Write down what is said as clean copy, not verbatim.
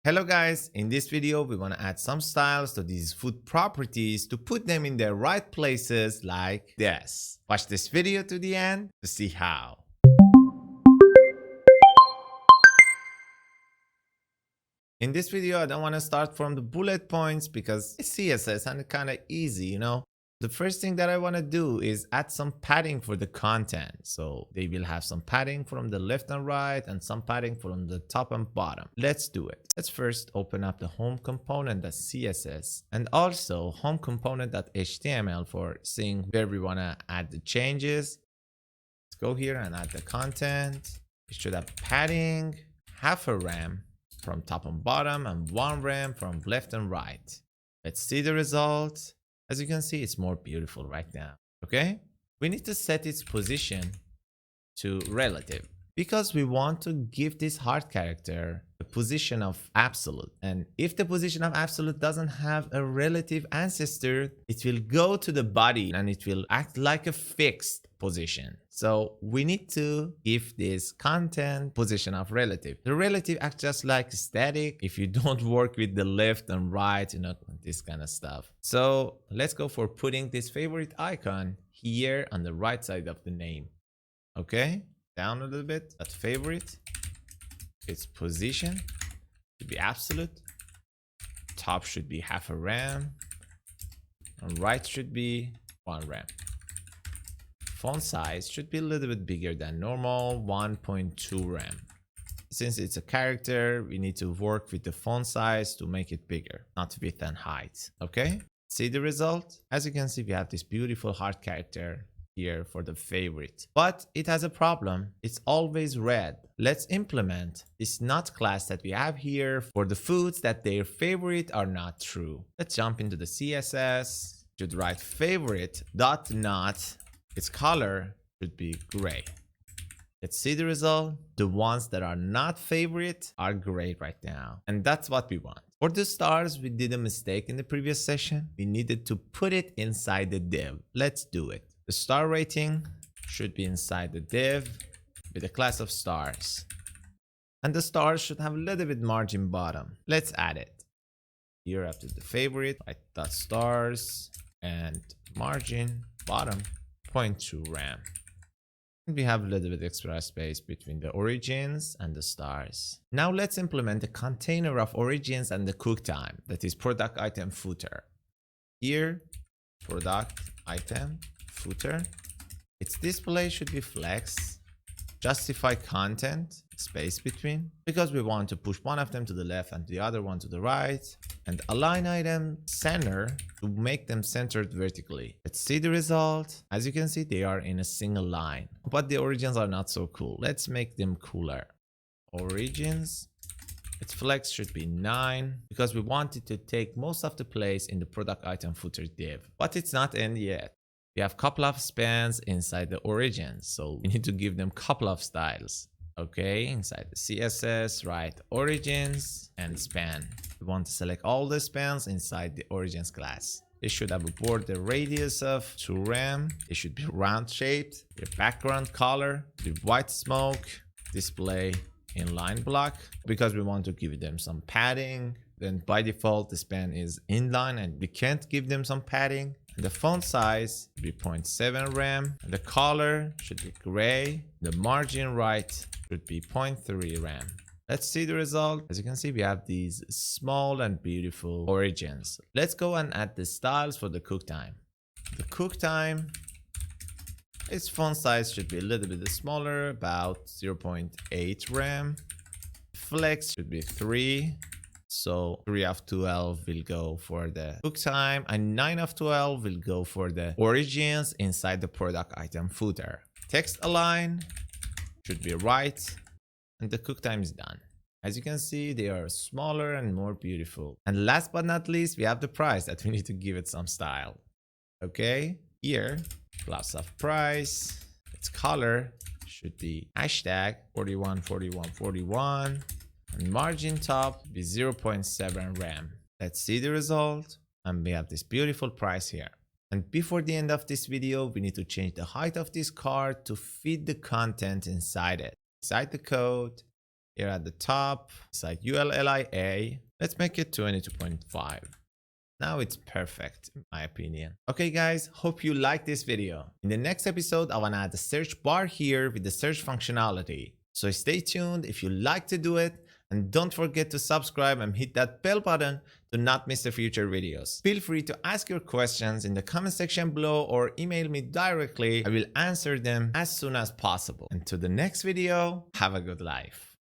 Hello guys, in this video we want to add some styles to these food properties to put them in their right places like this. Watch this video to the end to see how. In this video I don't want to start from the bullet points because it's CSS and it's kind of easy. The first thing that I want to do is add some padding for the content. So they will have some padding from the left and right and some padding from the top and bottom. Let's do it. Let's first open up the home component.css and also home component.html for seeing where we want to add the changes. Let's go here and add the content. It should have padding, half a rem from top and bottom and 1 rem from left and right. Let's see the result. As you can see, it's more beautiful right now. Okay, we need to set its position to relative because we want to give this hard character a position of absolute, and if the position of absolute doesn't have a relative ancestor, it will go to the body and it will act like a fixed position. So we need to give this content position of relative. The relative acts just like static if you don't work with the left and right, this kind of stuff. So let's go for putting this favorite icon here on the right side of the name. Okay, down a little bit. That favorite, its position should be absolute. Top should be half a rem and right should be 1 rem. Font size should be a little bit bigger than normal, 1.2 rem. Since it's a character, we need to work with the font size to make it bigger, not width and height. Okay, see the result? As you can see, we have this beautiful hard character here for the favorite, but it has a problem. It's always red. Let's implement this not class that we have here for the foods that their favorite are not true. Let's jump into the CSS. Should write favorite dot not. Its color should be gray. Let's see the result. The ones that are not favorite are gray right now, and that's what we want. For the stars, we did a mistake in the previous session. We needed to put it inside the div. Let's do it. The star rating should be inside the div with a class of stars. And the stars should have a little bit margin bottom. Let's add it. Here after the favorite, write dot stars and margin bottom 0.2 rem. And we have a little bit extra space between the origins and the stars. Now let's implement a container of origins and the cook time, that is product item footer. Here, product item footer, its display should be flex, justify content, space between, because we want to push one of them to the left and the other one to the right, and align item center to make them centered vertically. Let's see the result. As you can see, they are in a single line, but the origins are not so cool. Let's make them cooler. Origins, its flex should be 9 because we want it to take most of the place in the product item footer div, but it's not in yet. We have a couple of spans inside the origins, so we need to give them a couple of styles. Okay, inside the CSS, write origins and span. We want to select all the spans inside the origins class. They should have a border radius of 2 rem. They should be round shaped. The background color, the white smoke, display inline block, because we want to give them some padding. Then by default, the span is inline and we can't give them some padding. And the font size should be 0.7 rem. And the color should be gray. The margin right should be 0.3 rem. Let's see the result. As you can see, we have these small and beautiful origins. Let's go and add the styles for the cook time. The cook time, its font size should be a little bit smaller, about 0.8 rem. Flex should be 3. So 3 of 12 will go for the cook time and 9 of 12 will go for the origins inside the product item footer. Text align should be right and the cook time is done. As you can see, they are smaller and more beautiful. And last but not least, we have the price that we need to give it some style. Okay, here, class of price, its color should be hashtag 414141. And margin top be 0.7 rem. Let's see the result, and we have this beautiful price here. And before the end of this video, we need to change the height of this card to fit the content inside it. Inside the code, Here at the top, site ULLIA. Let's make it 22.5. Now it's perfect, in my opinion. Okay, guys, hope you liked this video. In the next episode, I want to add a search bar here with the search functionality. So stay tuned if you like to do it. And don't forget to subscribe and hit that bell button to not miss the future videos. Feel free to ask your questions in the comment section below or email me directly. I will answer them as soon as possible. And to the next video, have a good life.